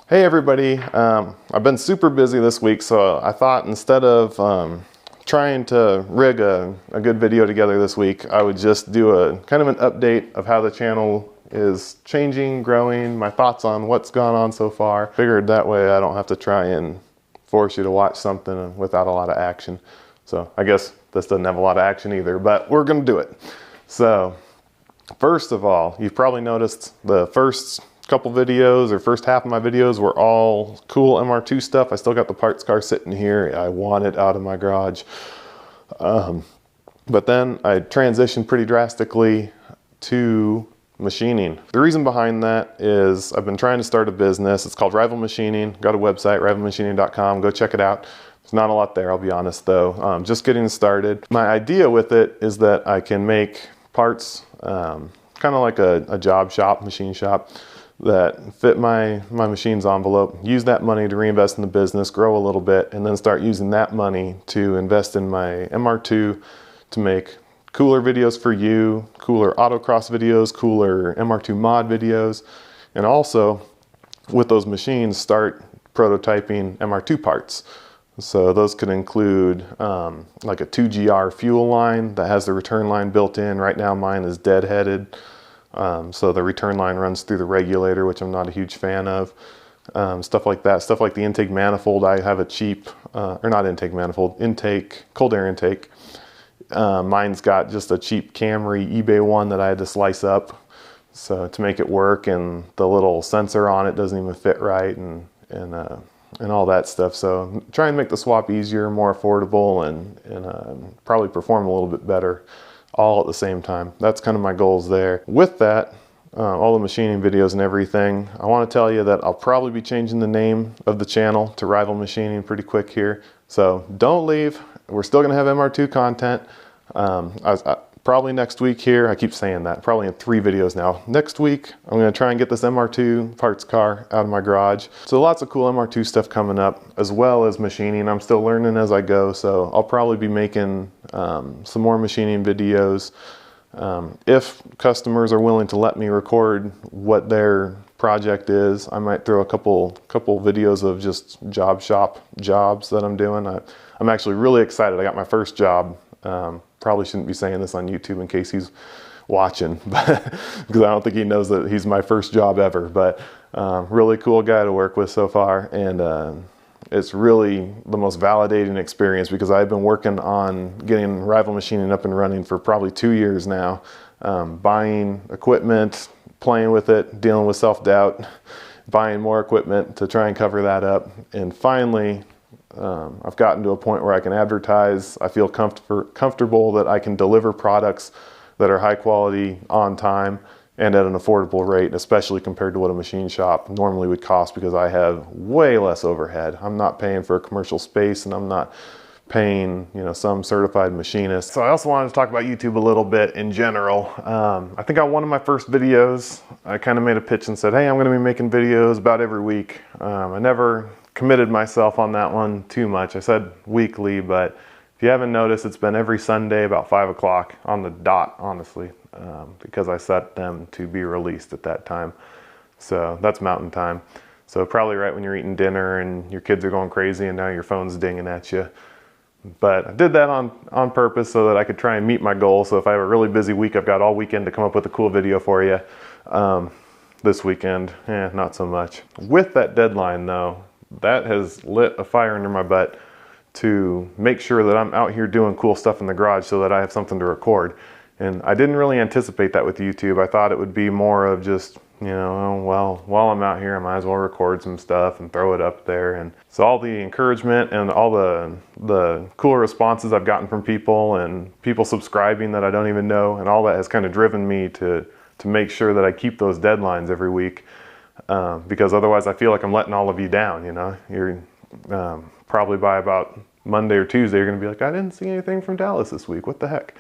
Hey everybody, I've been super busy this week, so I thought instead of trying to rig a good video together this week, I would just do a kind of an update of how the channel is changing, growing, my thoughts on what's gone on so far. Figured that way I don't have to try and force you to watch something without a lot of action. So I guess this doesn't have a lot of action either, but we're gonna do it. So first of all, you've probably noticed the first couple videos or first half of my videos were all cool MR2 stuff. I still got the parts car sitting here. I want it out of my garage. But then I transitioned pretty drastically to machining. The reason behind that is I've been trying to start a business. It's called Rival Machining. Got a website, rivalmachining.com. Go check it out. There's not a lot there, I'll be honest though. Just getting started. My idea with it is that I can make parts kind of like a job shop, machine shop, that fit my machine's envelope, use that money to reinvest in the business, grow a little bit, and then start using that money to invest in my MR2 to make cooler videos for you, cooler autocross videos, cooler MR2 mod videos, and also with those machines start prototyping MR2 parts. So those could include like a 2GR fuel line that has the return line built in. Right now mine is deadheaded. So the return line runs through the regulator, which I'm not a huge fan of. Stuff like that, stuff like the intake manifold. I have a cheap, or not intake manifold, intake, cold air intake. Mine's got just a cheap Camry eBay one that I had to slice up so to make it work, and the little sensor on it doesn't even fit right, and all that stuff. So try and make the swap easier, more affordable, and probably perform a little bit better all at the same time. That's kind of my goals there. With that, all the machining videos and everything, I want to tell you that I'll probably be changing the name of the channel to Rival Machining pretty quick here. So don't leave. We're still going to have MR2 content. Probably next week here, I keep saying that, probably in 3 videos now. Next week, I'm gonna try and get this MR2 parts car out of my garage. So lots of cool MR2 stuff coming up, as well as machining. I'm still learning as I go, so I'll probably be making some more machining videos. If customers are willing to let me record what their project is, I might throw a couple videos of just job shop jobs that I'm doing. I'm actually really excited. I got my first job. Probably shouldn't be saying this on YouTube in case he's watching, because I don't think he knows that he's my first job ever, but really cool guy to work with so far, and it's really the most validating experience because I've been working on getting Rival Machining up and running for probably 2 years now, buying equipment, playing with it, dealing with self-doubt, buying more equipment to try and cover that up, and finally I've gotten to a point where I can advertise. I feel comfortable that I can deliver products that are high quality, on time, and at an affordable rate, especially compared to what a machine shop normally would cost, because I have way less overhead. I'm not paying for a commercial space, and I'm not paying, you know, some certified machinist. So I also wanted to talk about YouTube a little bit in general. I think on one of my first videos, I kind of made a pitch and said, hey, I'm going to be making videos about every week. I never committed myself on that one too much. I said weekly, but if you haven't noticed, it's been every Sunday about 5 o'clock on the dot, honestly, because I set them to be released at that time. So that's mountain time. So probably right when you're eating dinner and your kids are going crazy and now your phone's dinging at you. But I did that on purpose so that I could try and meet my goal. So if I have a really busy week, I've got all weekend to come up with a cool video for you. This weekend, not so much. With that deadline though, that has lit a fire under my butt to make sure that I'm out here doing cool stuff in the garage so that I have something to record. And I didn't really anticipate that with YouTube. I thought it would be more of just, you know, well, while I'm out here, I might as well record some stuff and throw it up there. And so all the encouragement and all the cool responses I've gotten from people and people subscribing that I don't even know, and all that has kind of driven me to make sure that I keep those deadlines every week. Because otherwise I feel like I'm letting all of you down, you know. You're probably by about Monday or Tuesday, you're gonna be like, I didn't see anything from Dallas this week, what the heck?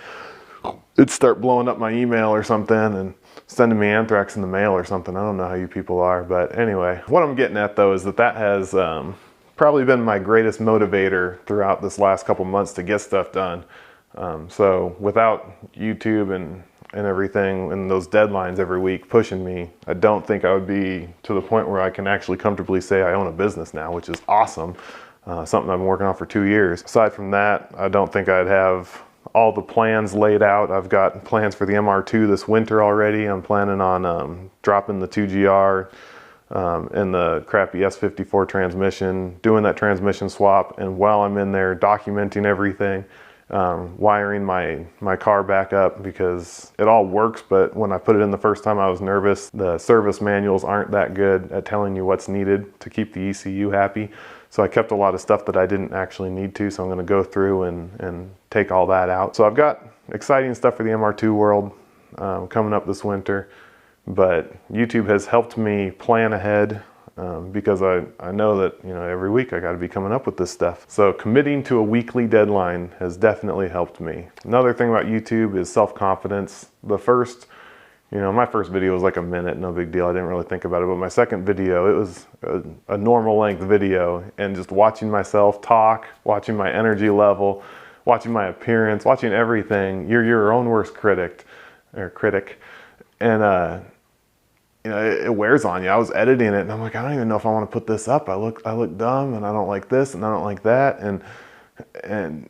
It'd start blowing up my email or something and sending me anthrax in the mail or something. I don't know how you people are, but anyway. What I'm getting at though is that has probably been my greatest motivator throughout this last couple months to get stuff done. So without YouTube and everything, and those deadlines every week pushing me, I don't think I would be to the point where I can actually comfortably say I own a business now, which is awesome. Something I've been working on for 2 years. Aside from that, I don't think I'd have all the plans laid out. I've got plans for the MR2 this winter already. I'm planning on dropping the 2GR and the crappy S54 transmission, doing that transmission swap, and while I'm in there documenting everything, wiring my car back up, because it all works, but when I put it in the first time I was nervous. The service manuals aren't that good at telling you what's needed to keep the ECU happy. So I kept a lot of stuff that I didn't actually need to, so I'm going to go through and take all that out. So I've got exciting stuff for the MR2 world coming up this winter, but YouTube has helped me plan ahead because I know that, you know, every week I got to be coming up with this stuff. So committing to a weekly deadline has definitely helped me. Another thing about YouTube is self-confidence. My first video was like a minute, no big deal. I didn't really think about it, but my second video, it was a normal length video, and just watching myself talk, watching my energy level, watching my appearance, watching everything. You're your own worst critic, and it wears on you. I was editing it and I'm like, I don't even know if I want to put this up. I look dumb, and I don't like this and I don't like that, and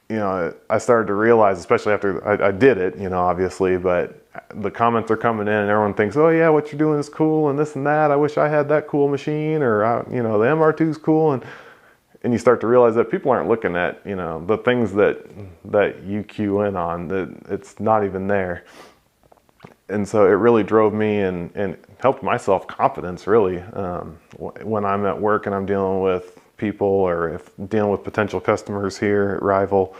I started to realize, especially after I did it, obviously, but the comments are coming in and everyone thinks, oh yeah, what you're doing is cool and this and that. I wish I had that cool machine, or the MR2 is cool, and you start to realize that people aren't looking at the things that you cue in on, that it's not even there. And so it really drove me and helped my self-confidence, really, when I'm at work and I'm dealing with people, or if dealing with potential customers here at Rival.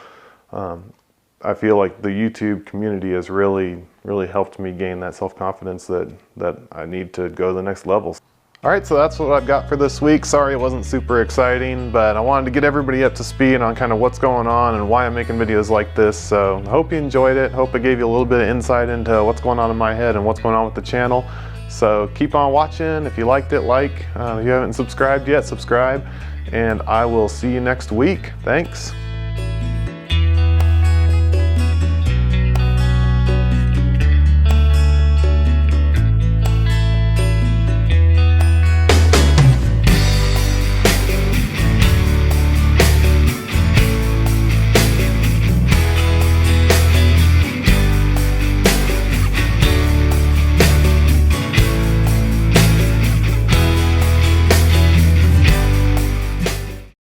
I feel like the YouTube community has really helped me gain that self-confidence that I need to go to the next level. All right, so that's what I've got for this week. Sorry it wasn't super exciting, but I wanted to get everybody up to speed on kind of what's going on and why I'm making videos like this. So I hope you enjoyed it. Hope it gave you a little bit of insight into what's going on in my head and what's going on with the channel. So keep on watching. If you liked it, if you haven't subscribed yet, subscribe, and I will see you next week. Thanks.